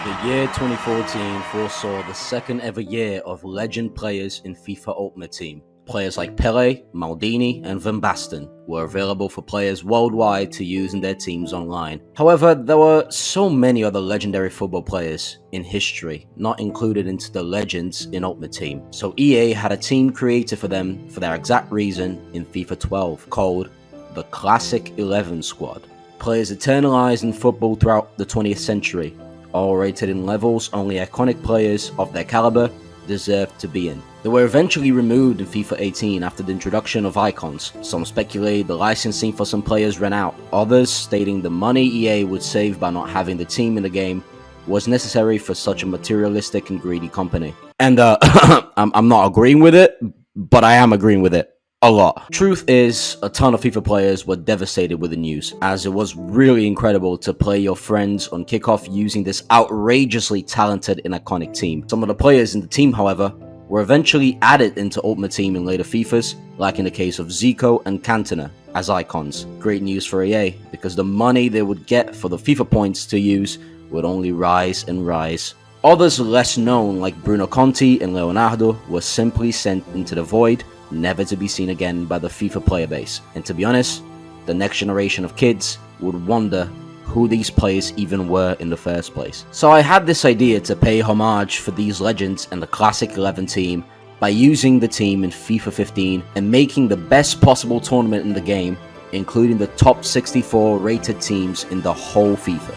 The year 2014 foresaw the second ever year of legend players in FIFA Ultimate Team. Players like Pele, Maldini, and Van Basten were available for players worldwide to use in their teams online. However, there were so many other legendary football players in history not included into the legends in Ultimate Team. So EA had a team created for them for their exact reason in FIFA 12, called the Classic 11 Squad. Players eternalized in football throughout the 20th century, all rated in levels only iconic players of their caliber deserved to be in. They were eventually removed in FIFA 18 after the introduction of icons. Some speculated the licensing for some players ran out, others stating the money EA would save by not having the team in the game was necessary for such a materialistic and greedy company. And I'm not agreeing with it, but I am agreeing with it. A lot. Truth is, a ton of FIFA players were devastated with the news, as it was really incredible to play your friends on kickoff using this outrageously talented and iconic team. Some of the players in the team, however, were eventually added into Ultimate Team in later FIFAs, like in the case of Zico and Cantona, as icons. Great news for EA, because the money they would get for the FIFA points to use would only rise and rise. Others less known, like Bruno Conti and Leonardo, were simply sent into the void, never to be seen again by the FIFA player base. And to be honest, the next generation of kids would wonder who these players even were in the first place. So I had this idea to pay homage for these legends and the Classic 11 team by using the team in FIFA 15 and making the best possible tournament in the game, including the top 64 rated teams in the whole FIFA.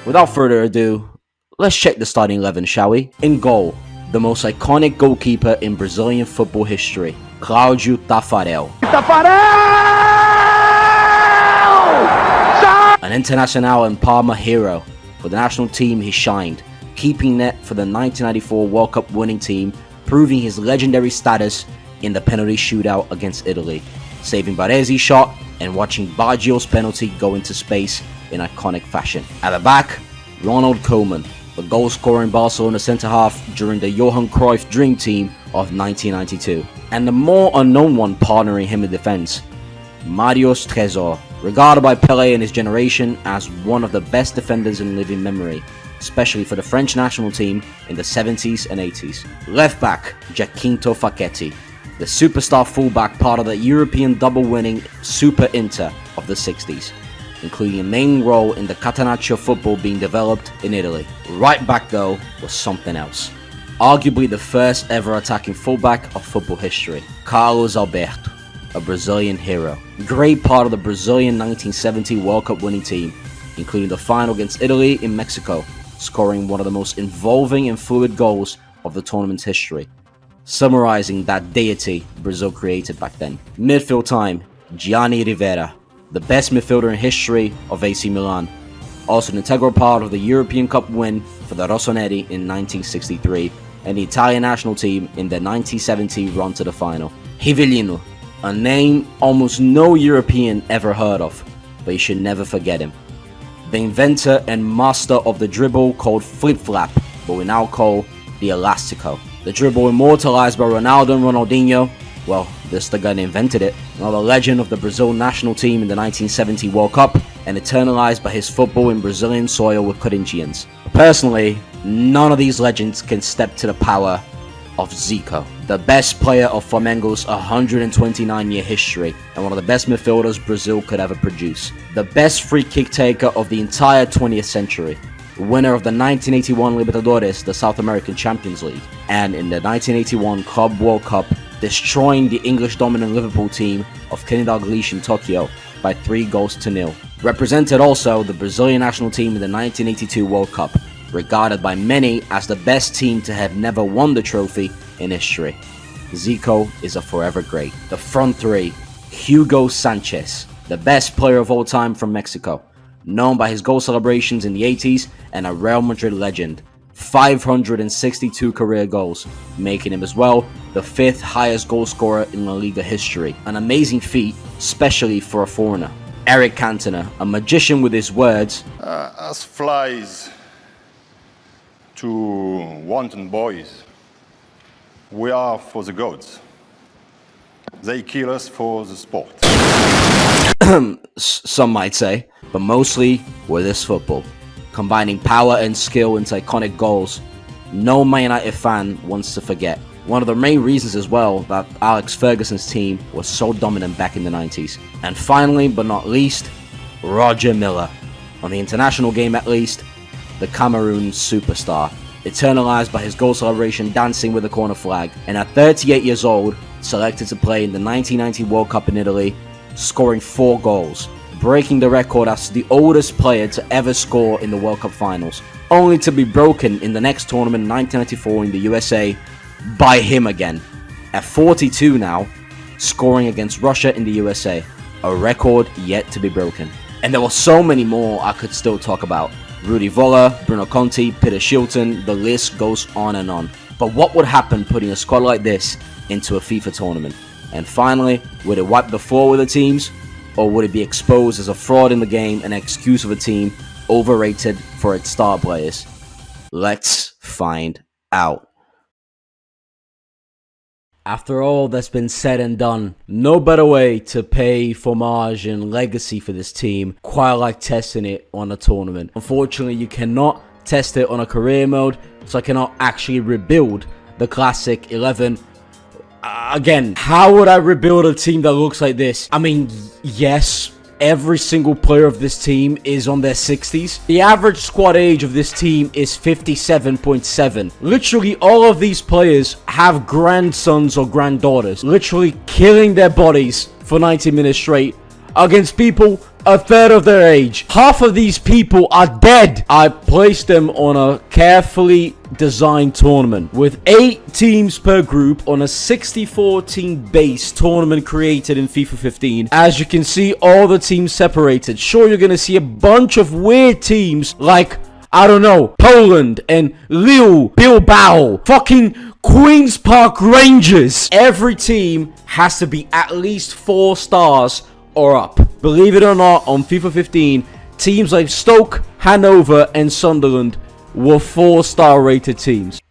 Without further ado, let's check the starting 11, shall we? In goal, the most iconic goalkeeper in Brazilian football history, Cláudio Taffarel. An international and Parma hero. For the national team, he shined, keeping net for the 1994 World Cup winning team, proving his legendary status in the penalty shootout against Italy, saving Baresi's shot and watching Baggio's penalty go into space in iconic fashion. At the back, Ronald Koeman, the goal-scoring Barcelona centre-half during the Johan Cruyff Dream Team of 1992. And the more unknown one partnering him in defence, Marius Trésor, regarded by Pelé and his generation as one of the best defenders in living memory, especially for the French national team in the 70s and 80s. Left back, Jacinto Facchetti, the superstar fullback part of the European double-winning Super Inter of the 60s, including a main role in the Catenaccio football being developed in Italy. Right back though was something else. Arguably the first ever attacking fullback of football history, Carlos Alberto, a Brazilian hero. Great part of the Brazilian 1970 World Cup winning team, including the final against Italy in Mexico, scoring one of the most involving and fluid goals of the tournament's history, summarizing that deity Brazil created back then. Midfield time, Gianni Rivera, the best midfielder in history of AC Milan, also an integral part of the European Cup win for the Rossoneri in 1963 and the Italian national team in the 1970 run to the final. Rivellino, a name almost no European ever heard of, but you should never forget him. The inventor and master of the dribble called flip-flap, but we now call the Elastico. The dribble immortalized by Ronaldo and Ronaldinho. Well, this the guy that invented it. Now the legend of the Brazil national team in the 1970 World Cup and eternalized by his football in Brazilian soil with Corinthians. Personally, none of these legends can step to the power of Zico, the best player of Flamengo's 129-year history and one of the best midfielders Brazil could ever produce. The best free kick taker of the entire 20th century. Winner of the 1981 Libertadores, the South American Champions League, and in the 1981 Club World Cup, destroying the English dominant Liverpool team of Kenny Dalglish in Tokyo by 3-0. Represented also the Brazilian national team in the 1982 World Cup, regarded by many as the best team to have never won the trophy in history. Zico is a forever great. The front three, Hugo Sanchez, the best player of all time from Mexico, known by his goal celebrations in the 80s and a Real Madrid legend. 562 career goals, making him as well the 5th highest goal scorer in La Liga history. An amazing feat, especially for a foreigner. Eric Cantona, a magician with his words. As flies to wanton boys, we are for the gods. They kill us for the sport. Some might say, but mostly with this football. combining power and skill into iconic goals no Man United fan wants to forget. One of the main reasons as well that Alex Ferguson's team was so dominant back in the 90s. And finally, but not least, Roger Miller. On the international game at least, the Cameroon superstar, eternalized by his goal celebration dancing with the corner flag, and at 38 years old, selected to play in the 1990 World Cup in Italy, scoring 4 goals, breaking the record as the oldest player to ever score in the World Cup finals, only to be broken in the next tournament in 1994 in the USA by him again, at 42 now, scoring against Russia in the USA, a record yet to be broken. And there were so many more I could still talk about. Rudi Völler, Bruno Conti, Peter Shilton, the list goes on and on. But what would happen putting a squad like this into a FIFA tournament? And finally, would it wipe the floor with the teams? Or would it be exposed as a fraud in the game and an excuse of a team overrated for its star players? Let's find out. After all that's been said and done, no better way to pay homage and legacy for this team quite like testing it on a tournament. Unfortunately, you cannot test it on a career mode, so I cannot actually rebuild the classic 11. Again, how would I rebuild a team that looks like this? I mean, yes, every single player of this team is on their 60s. The average squad age of this team is 57.7. Literally all of these players have grandsons or granddaughters, literally killing their bodies for 90 minutes straight against people a third of their age. Half of these people are dead. I placed them on a carefully designed tournament with 8 teams per group on a 64-team base tournament created in FIFA 15. As you can see, all the teams separated. Sure, you're gonna see a bunch of weird teams like, I don't know, Poland and Lille, Bilbao, fucking Queen's Park Rangers. Every team has to be at least 4 stars or up. Believe it or not, on FIFA 15, teams like Stoke, Hanover, and Sunderland were 4-star rated teams.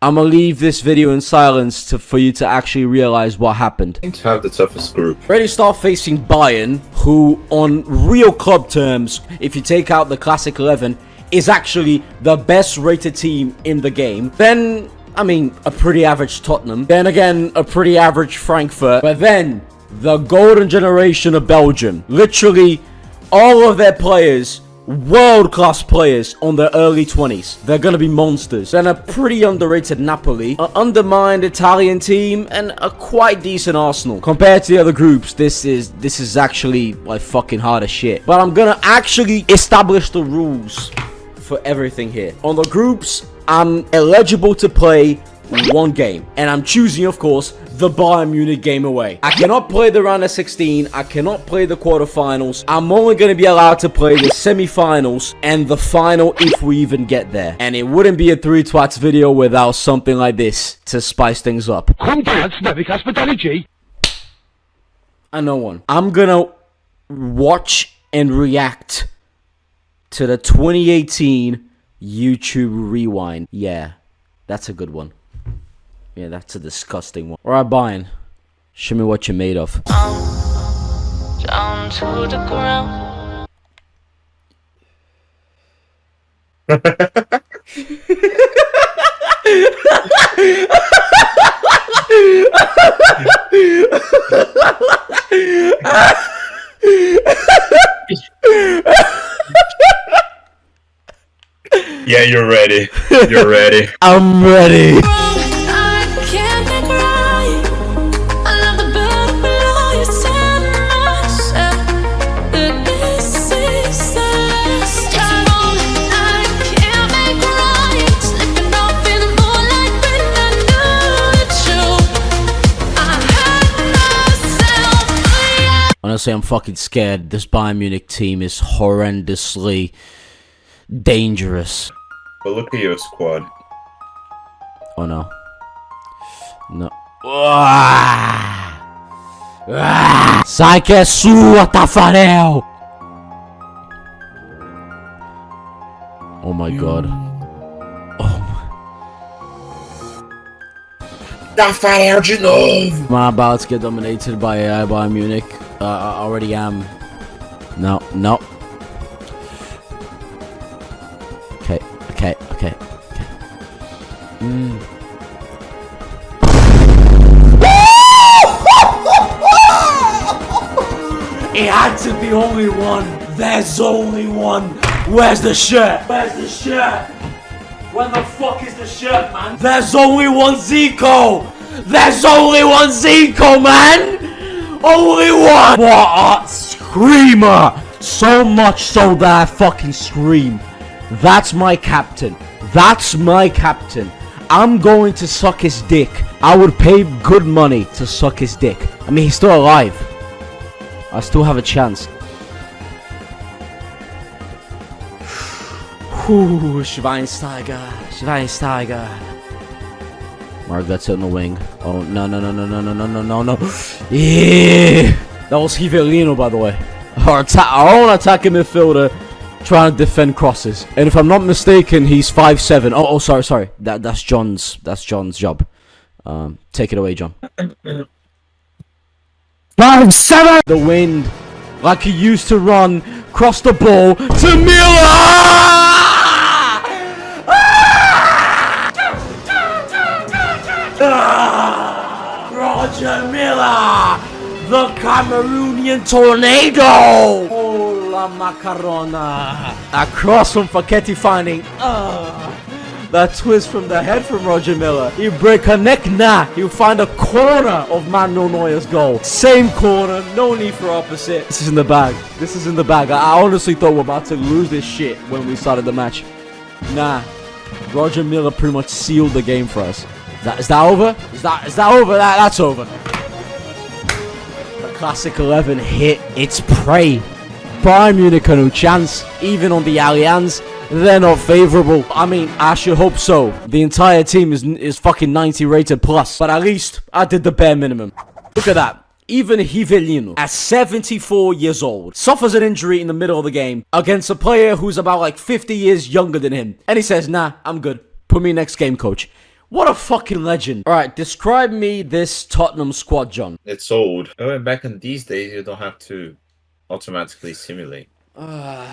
I'm gonna leave this video in silence for you to actually realize what happened. To have the toughest group. Ready to start facing Bayern, who on real club terms, if you take out the classic 11, is actually the best rated team in the game. Then, I mean, a pretty average Tottenham. Then again, a pretty average Frankfurt. But then, the golden generation of Belgium. Literally, all of their players, world-class players on their early 20s. They're gonna be monsters. Then a pretty underrated Napoli, an undermined Italian team, and a quite decent Arsenal. Compared to the other groups, this is actually like fucking hard as shit. But I'm gonna actually establish the rules for everything here. On the groups, I'm eligible to play 1 game, and I'm choosing, of course, the Bayern Munich game away. I cannot play the round of 16, I cannot play the quarterfinals. I'm only going to be allowed to play the semifinals and the final if we even get there. And it wouldn't be a 3 Twats video without something like this to spice things up. I know one. I'm gonna watch and react to the 2018 YouTube Rewind. Yeah, that's a good one. Yeah, that's a disgusting one. Alright, Bayern, show me what you're made of. Down to the ground. Yeah, you're ready. You're ready. I'm ready. Honestly, I'm fucking scared. This Bayern Munich team is horrendously dangerous. But look at your squad. Oh no. No. Sai che è sua, Tafarel! Oh my god. Oh my... Tafarel de novo! I'm about to get dominated by Bayern Munich. I already am. No, no. Okay. It had to be only one. There's only one. Where's the shirt? Where's the shirt? Where the fuck is the shirt, man? There's only one Zico. There's only one Zico, man. Only one. What a screamer. So much so that I fucking scream. That's my captain. That's my captain. I'm going to suck his dick. I would pay good money to suck his dick. I mean, he's still alive. I still have a chance. Schweinsteiger. Mark, that's it on the wing. Oh, no. Yeah. That was Hivelino, by the way. Our own attacking midfielder trying to defend crosses. And if I'm not mistaken, he's 5'7". Oh, sorry. That's John's job. Take it away, John. 5'7". The wind, like he used to run, cross the ball to Miller. Roger Miller, the Cameroonian tornado. Oh, la macarona. A cross from Facchetti finding. That twist from the head from Roger Miller. He'll break a neck. Nah, he'll find a corner of Manuel Neuer's goal. Same corner, no need for opposite. This is in the bag. I honestly thought we were about to lose this shit when we started the match. Nah, Roger Miller pretty much sealed the game for us. Is that over? Is that over? That's over. The classic 11 hit its prey. Bayern Munich no chance, even on the Allianz. They're not favorable. I mean, I should hope so. The entire team is fucking 90 rated plus. But at least I did the bare minimum. Look at that. Even Hivelino, at 74 years old, suffers an injury in the middle of the game against a player who's about like 50 years younger than him. And he says, nah, I'm good. Put me next game, coach. What a fucking legend. Alright, describe me this Tottenham squad, John. It's old. Oh, back in these days, you don't have to automatically simulate. Eric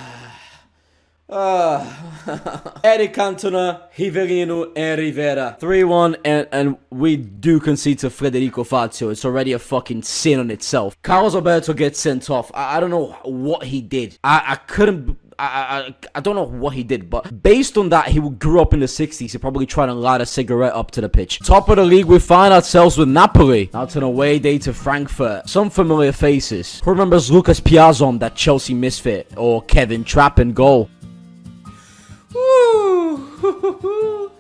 Cantona, Hivelino, and Rivera. 3-1, and we do concede to Federico Fazio. It's already a fucking sin on itself. Carlos Alberto gets sent off. I don't know what he did. I don't know what he did, but based on that, he grew up in the 60s. He probably tried to light a cigarette up to the pitch. Top of the league, we find ourselves with Napoli. Out an away day to Frankfurt. Some familiar faces. Who remembers Lucas Piazon, that Chelsea misfit, or Kevin Trapp in goal?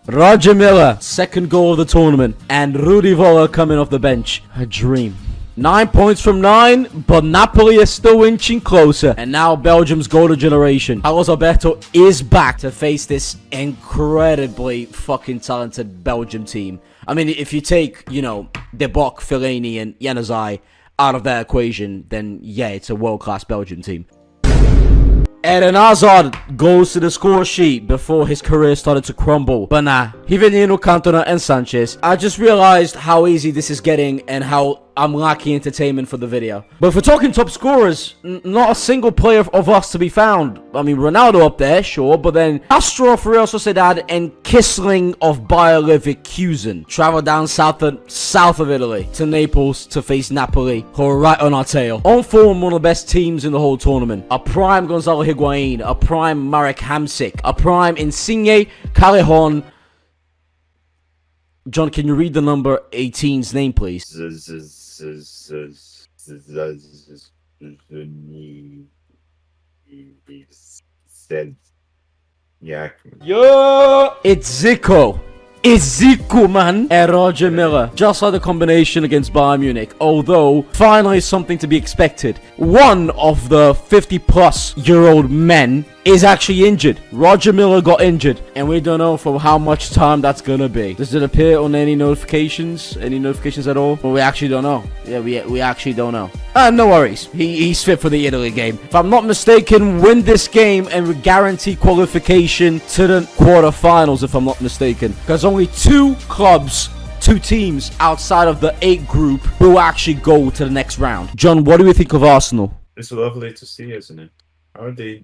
Roger Miller, second goal of the tournament, and Rudi Voller coming off the bench. A dream. 9 points from 9, but Napoli is still inching closer. And now Belgium's golden generation. Carlos Alberto is back to face this incredibly fucking talented Belgium team. I mean, if you take, De Bock, Fellaini, and Januzaj out of that equation, then yeah, it's a world-class Belgium team. Eden Hazard goes to the score sheet before his career started to crumble. But nah, Hivelino, Cantona, and Sanchez. I just realized how easy this is getting and how I'm lacking entertainment for the video. But if we're talking top scorers, not a single player of us to be found. I mean, Ronaldo up there, sure, but then Castro of Real Sociedad and Kissling of Bayer Leverkusen travel down south of Italy to Naples to face Napoli, who are right on our tail. On form, one of the best teams in the whole tournament. A prime Gonzalo Higuain, a prime Marek Hamsik, a prime Insigne, Callejon. John, can you read the number 18's name, please? Yeah. Yo! It's Zico. It's Zico, man. And Roger Miller. Just like the combination against Bayern Munich. Although, finally something to be expected. One of the 50-plus-year-old men is actually injured. Roger Miller got injured. And we don't know for how much time that's gonna be. Does it appear on any notifications? Any notifications at all? Well, we actually don't know. Yeah, we actually don't know. No worries. He's fit for the Italy game. If I'm not mistaken, win this game and we guarantee qualification to the quarterfinals, if I'm not mistaken. Because only two teams outside of the 8 group will actually go to the next round. John, what do you think of Arsenal? It's lovely to see, isn't it? How are they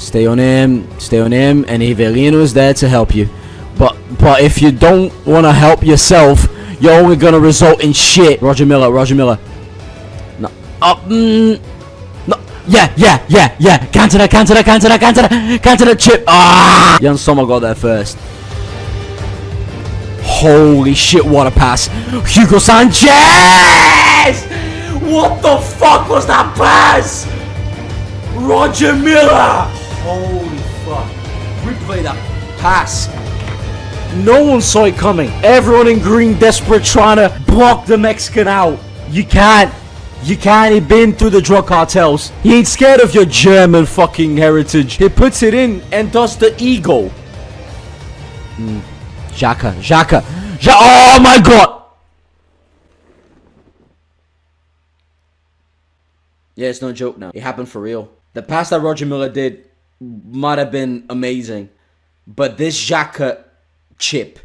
Stay on him, and Evelino is there to help you. But if you don't want to help yourself, you're only gonna result in shit. Roger Miller. No, no, yeah. Counter the chip. Ah! Jan Sommer got there first. Holy shit, what a pass. Hugo Sanchez! What the fuck was that pass? Roger Miller! Holy fuck. Replay that pass. No one saw it coming. Everyone in green desperate trying to block the Mexican out. You can't. He been through the drug cartels. He ain't scared of your German fucking heritage. He puts it in and does the ego. Xhaka. Oh my god! Yeah, it's no joke now. It happened for real. The pass that Roger Miller did might have been amazing. But this Xhaka chip.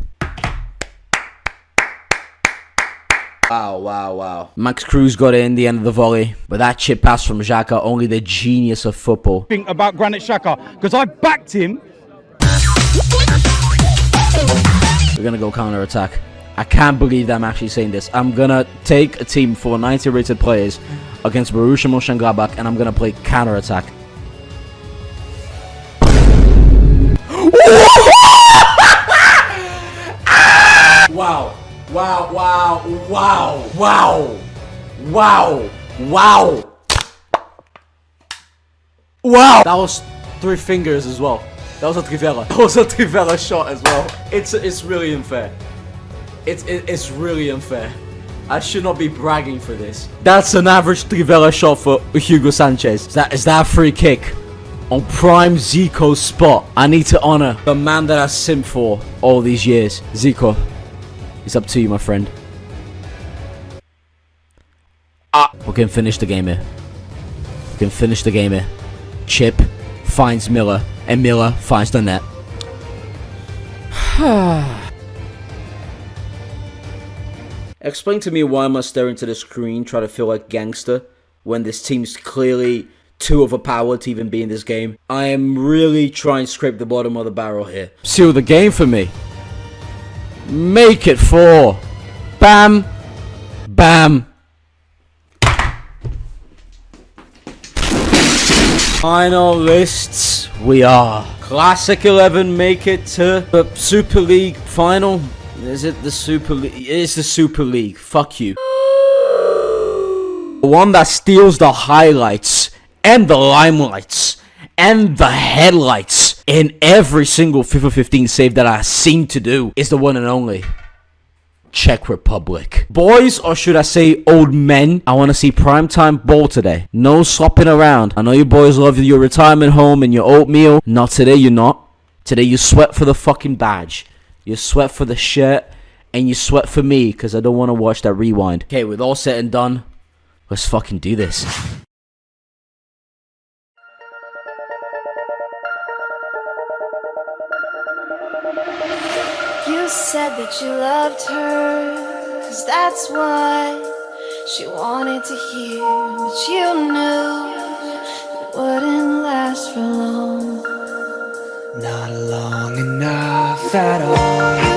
Wow. Max Cruz got it in the end of the volley. But that chip pass from Xhaka, only the genius of football. About Granit Xhaka, because I backed him. We're gonna go counter-attack. I can't believe that I'm actually saying this. I'm gonna take a team full of 90 rated players against Borussia Mönchengladbach, and I'm gonna play counter-attack. Wow! That was 3 fingers as well. That was a Trivela. That was a Trivela shot as well. It's really unfair. It's really unfair. I should not be bragging for this. That's an average Trivela shot for Hugo Sanchez. Is that a free kick on prime Zico's spot? I need to honor the man that I simped for all these years. Zico, it's up to you, my friend. We can finish the game here. Chip finds Miller, and Miller finds the net. Explain to me why am I staring into the screen trying to feel like gangster when this team's clearly too overpowered to even be in this game. I am really trying to scrape the bottom of the barrel here. Seal the game for me. Make it 4. Bam. Bam. Finalists we are. Classic 11 make it to the Super League final. Is it the Super League? It's the Super League. Fuck you. The one that steals the highlights and the limelights and the headlights in every single FIFA 15 save that I seem to do is the one and only Czech Republic. Boys, or should I say old men, I want to see primetime ball today. No slopping around. I know you boys love your retirement home and your oatmeal. Not today, you're not. Today you sweat for the fucking badge. You sweat for the shirt. And you sweat for me because I don't want to watch that rewind. Okay, with all said and done, let's fucking do this. You said that you loved her, 'cause that's what she wanted to hear. But you knew it wouldn't last for long. Not long enough at all.